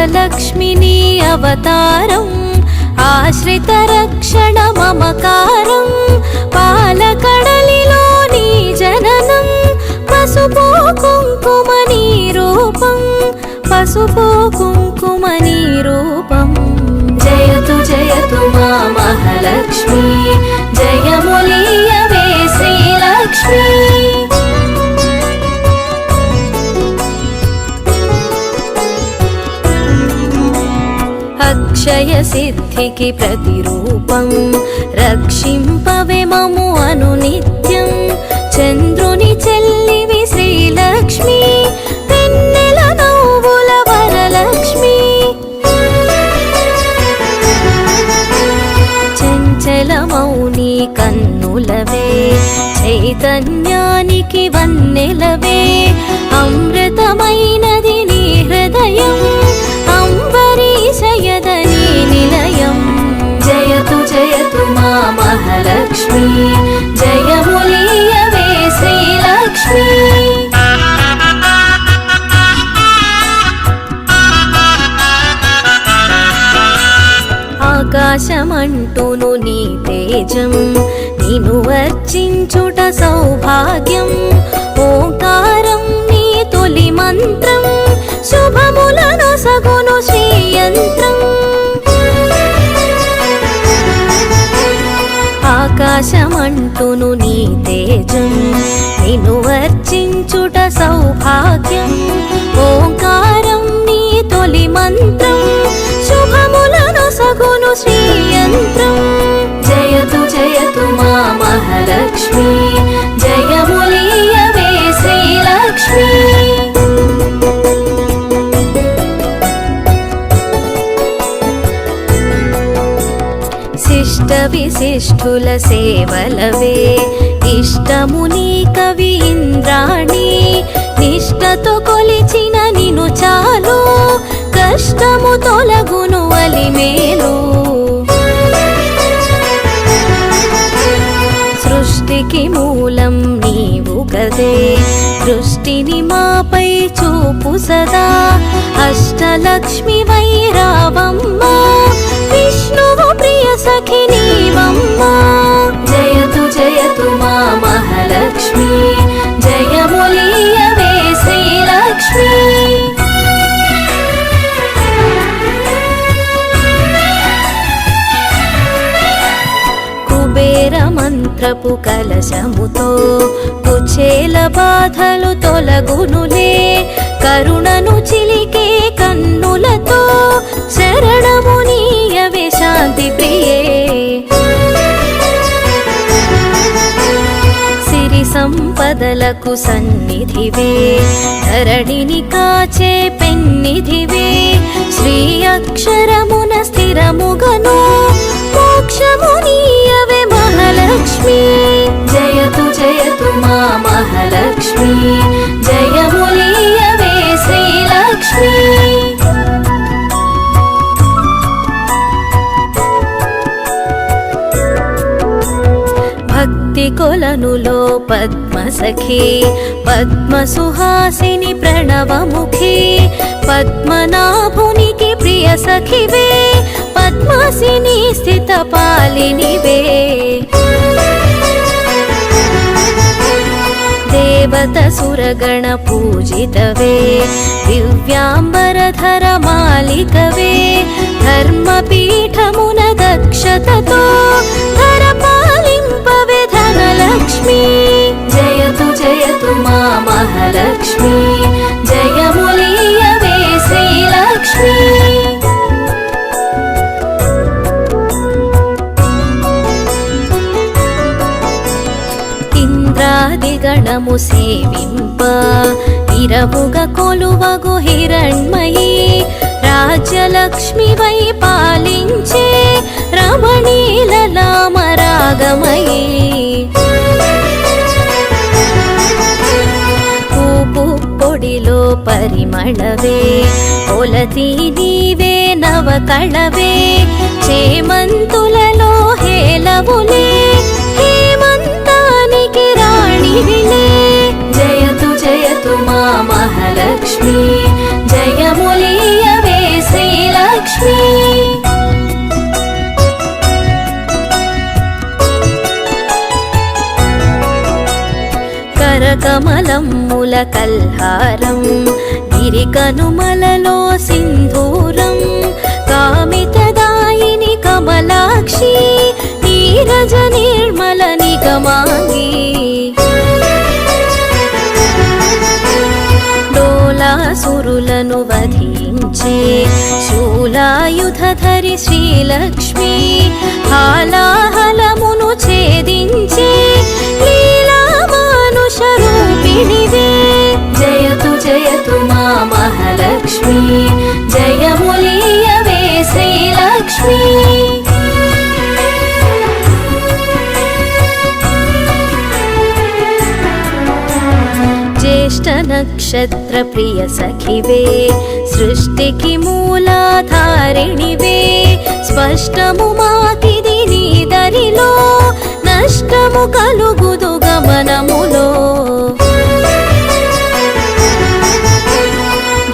అష్టలక్ష్మిని అవతారం ఆశ్రిత రక్షణ మమకారం పాలకడలిలో నీ జననం పసుపు కుంకుమ నీ రూపం పసుపు కుంకుమ నీ రూపం జయతు జయతు మా మహాలక్ష్మి జయములీయవే శ్రీలక్ష్మి అక్షయ సిద్ధికి ప్రతిరూపం రక్షింపవే మము అనునిత్యం చంద్రుని చెల్లివి శ్రీలక్ష్మి వెన్నెల నవ్వుల వరలక్ష్మి చంచలమౌని కన్నులవే చైతన్యానికి వన్నెలవే అమృతమైనది నీ హృదయం అంబరీషయదని నిలయం జయతు జయతు మా మహాలక్ష్మి జయములీయవే శ్రీలక్ష్మి ఆకాశమంటూను నీ తేజం నిన్ను వర్చించుట సౌభాగ్యం ఓంకారం నీ తొలి మంత్రం శుభములను సగును శ్రీయంత్రం ఆకాశమంటూను నీ తేజం నిన్ను వర్చించుట సౌభాగ్యం ఓంకారం నీ తొలి మంత్రం శుభములను సగును శ్రీయంత్రం జయతు జయతు మా మహాలక్ష్మి జయములీయవే శ్రీలక్ష్మి శిష్ట విశిష్ఠుల సేవలవే ఇష్టముని కవి ఇంద్రాణి నిష్టతో కొలిచిన నిను చాలు కష్టము తొలగును అలిమేలు సృష్టికి మూలం నీవు కదే దృష్టిని మాపై చూపు సదా అష్టలక్ష్మి వైరావమ్మ విష్ణువు ప్రియ సఖి నీవమ్మ జయతు జయతు మా మహాలక్ష్మి జయములీయవే శ్రీలక్ష్మి కుబేర మంత్రపు కలశముతో కుచేల బాధలు తొలగునులే కరుణను చిలికే కన్నులతో శరణము నీయవే శాంతి ప్రియే సిరి సంపదలకు సన్నిధివే ధరణిని కాచే పెన్నిధివే శ్రీ అక్షరమున స్థిరముగను మోక్షము నీయవే మహాలక్ష్మి జయతు జయతు మా మహాలక్ష్మి జయములీయవే శ్రీలక్ష్మి భక్తి కొలనులో పద్మసఖి పద్మసుహాసిని ప్రణవముఖి పద్మనాభునికి ప్రియ సఖివే పద్మాసిని స్థిత పాలినివే దేవత సురగణ పూజితవే దివ్యాంబరధర మాలికవే ధర్మపీఠమున దక్షతతో ధర పాలింపవే ధనలక్ష్మి జయతు జయతు మా మహాలక్ష్మి జయములీయవే శ్రీలక్ష్మి ఇంద్రాదిగణము సేవింప ఇరవుగా కొలువగు హిరణ్మయీ రాజ్యలక్ష్మి వై పాలించే రమణీలలామరాగమయీ పూపు పొడిలో పరిమళవే పొలతి నీవే నవకళవే చేమంతులలో హేలవులే హేమంతానికి రాణివిలే జయతు జయతు మా మహాలక్ష్మి జయములీయవే శ్రీ కల్హారం గిరికనుమలలో సింధూరం కామితదాయిని కమలాక్షి నీరజ నిర్మల నిగమాంగి డోలాసురులను వధించే శూలాయుధధరి శ్రీలక్ష్మి హాలాహలమును ఛేదించే లీలా మానుష రూపిణివే జయతు జయతు మా మహాలక్ష్మి జయములీయవే శ్రీలక్ష్మి జ్యేష్ఠ నక్షత్ర ప్రియ సఖివే సృష్టికి మూలాధారిణివే స్పష్టము మాకిది నీ దరిలో నష్టము కలుగుదు గమనములో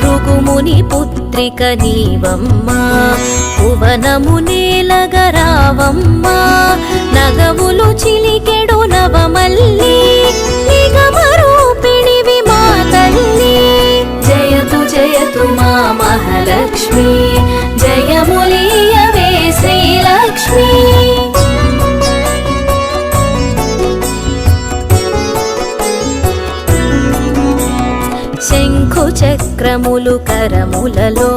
భృగుముని పుత్రిక నీవమ్మా భువనము నేలగరావమ్మా నగవులు చిలికెడు నవమల్లి నిగమరూపిణివి మా తల్లి జయతు జయతు మా మహాలక్ష్మి జయములీయవే శ్రీలక్ష్మి శంఖు చక్రములు కరములలో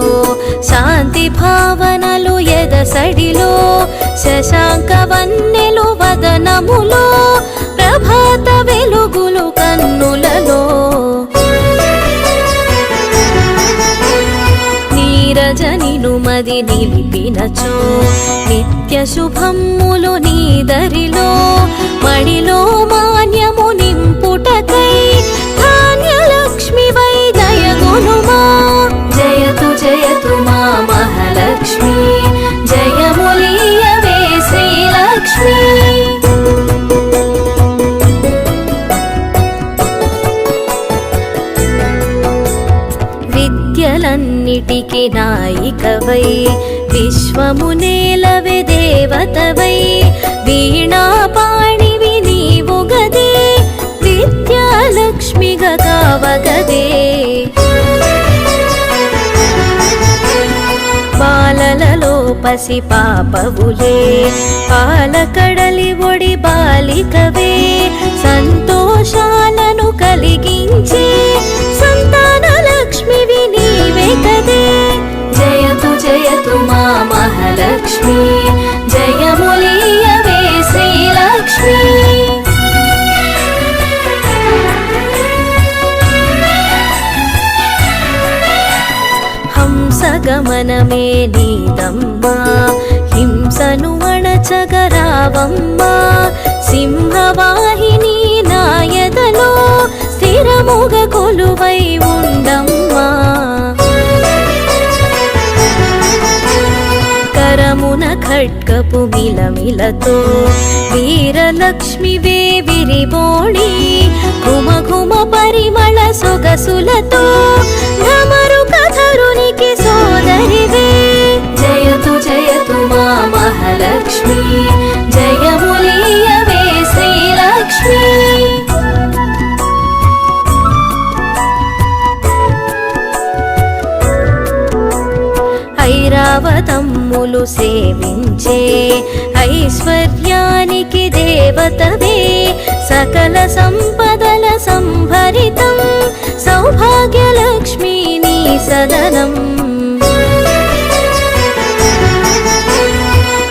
శాంతి భావనలు ఎదసడిలో శశాంక వన్నెలు వదనములో ప్రభాత వెలుగులు కన్నులలో నీరజనిను మది నిలిపినచో నిత్య శుభమ్ములు నీదరిలో మడిలో మాన్యము నింపుటకై ధాన్యలక్ష్మి వై దయగునుమా జయతు జయతు మా మహాలక్ష్మి జయములీయవే శ్రీలక్ష్మి విద్యలన్నిటికి నాయికవై విశ్వము నేలవే దేవతవై వీణాపాణివి నీవు గదే విద్యాలక్ష్మిగా కావగదే బాలలలో పసి పాపవులే పాలకడలి ఒడి బాలికవే సంతోషాలను కలిగించే సంతాన లక్ష్మివి నీవే కదే జయతు జయతు మా మహాలక్ష్మి జయములీయవే శ్రీలక్ష్మి హంసగమనమే నీదమ్మా హింసను అణచగరావమ్మా సింహవాహిని నాయదలో స్థిరముగ కొలువై ఉండమ్మా కరమున ఖడ్గపు మిలమిలతో వీరలక్ష్మివే విరిబోణి ఘుమ ఘుమ పరిమళ సొగసులతో ఢమరు కథరునికి సోదరివే జయతు జయతు మా మహాలక్ష్మి జయములీయవే శ్రీలక్ష్మి ఐరావతమ్ములు సేవించే ఐశ్వర్యానికి దేవతవే సకల సంపదల సంభరితం సౌభాగ్యలక్ష్మి నీ సదనం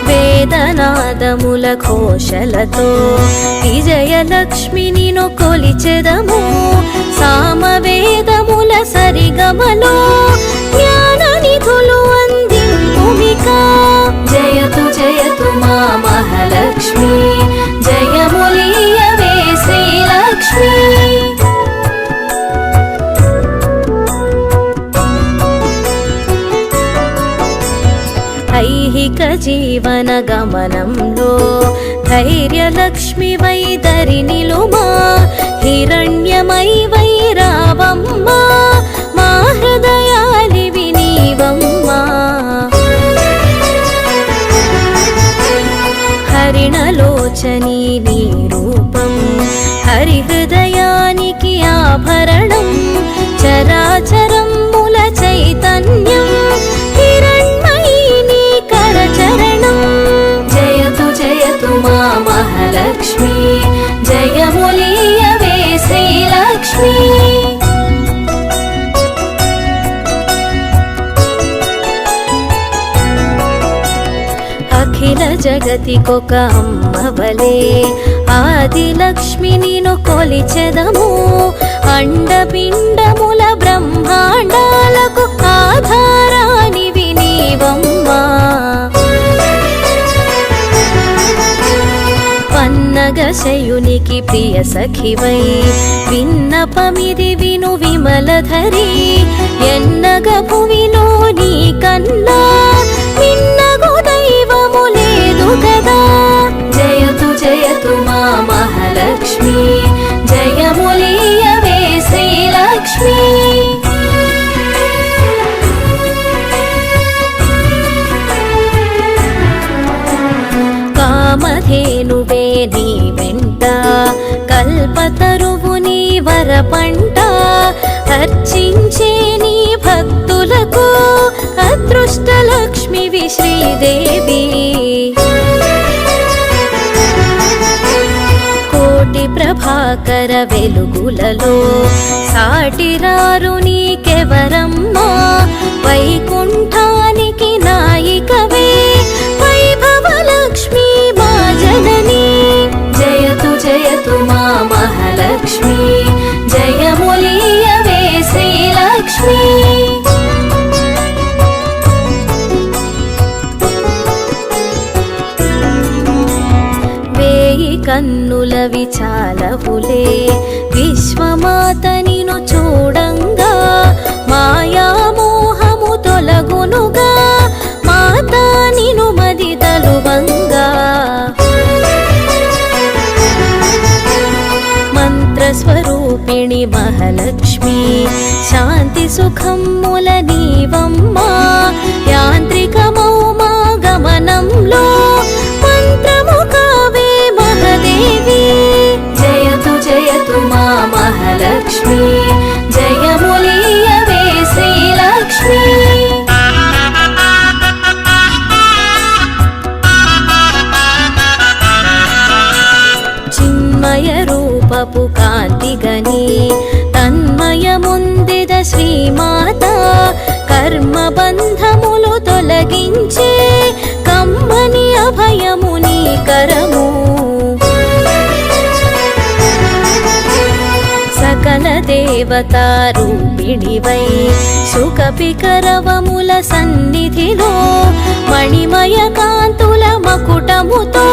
వేదనాదముల ఘోషలతో విజయలక్ష్మిని కొలిచెదము సామవేదముల సరిగమలో జ్ఞాన నిధులు అందింపుమికా జయతు జయతు మా మహాలక్ష్మి జయములీయవే శ్రీలక్ష్మి ఐహిక జీవన గమనంలో ధైర్యలక్ష్మి వై దరినిలుమా హిరణ్యమై వై రావమ్మా మా హృదయాలివి నీవమ్మా హరిణలోచని నీ రూపం హరిహృదయానికి ఆభరణం చరాచరముల చైతన్యం హిరణ్మయీ నీ కరచరణం జయతు జయతు మా మహాలక్ష్మి జయములీయవే శ్రీలక్ష్మి అఖిల జగతికొక అమ్మవలే ఆదిలక్ష్మి నిను కొలిచెదము అండపిండముల బ్రహ్మాండాలకు ఆధారానివి నీవమ్మా పన్నగశయునికి ప్రియ సఖివై విన్నపమిది విను విమలధరి ఎన్నగ భువిలో నీ కన్నా నిన్నగు దైవము లేదు కదా జయతు జయతు మా మహాలక్ష్మి జయములీయవే శ్రీలక్ష్మి కామధేనువే నీ వెంట కల్పతరువు నీ వరపంట అర్చించే నీ భక్తులకు అదృష్టలక్ష్మివి శ్రీదేవి కోటి ప్రభాకర వెలుగులలో సాటిరారు నీకెవరమ్మా వైకుంఠానికి నాయికవే వైభవలక్ష్మి మా జనని జయతు జయతు మా మహాలక్ష్మి జయములీయవే శ్రీలక్ష్మి వేయి కన్నుల విచాలవులే విశ్వమాత నిను చూడంగా మాయామోహము తొలగునుగా మాత నిను మది తలువంగా మంత్రస్వరూపిణి మహాలక్ష్మి శాంతి సుఖముల నీవమ్మా యాంత్రికమౌ మా గమనంలో మంత్రము కావే మహదేవి జయతు జయతు మా మహాలక్ష్మి జయములీయవే శ్రీలక్ష్మి చిన్మయ రూపపు కాంతిగని తన్మయముందిద శ్రీమాత కర్మబంధములు తొలగించే కమ్మని అభయము నీ కరము సకల దేవతా రూపిణివై సుఖపికరవముల సన్నిధిలో మణిమయ కాంతుల మకుటముతో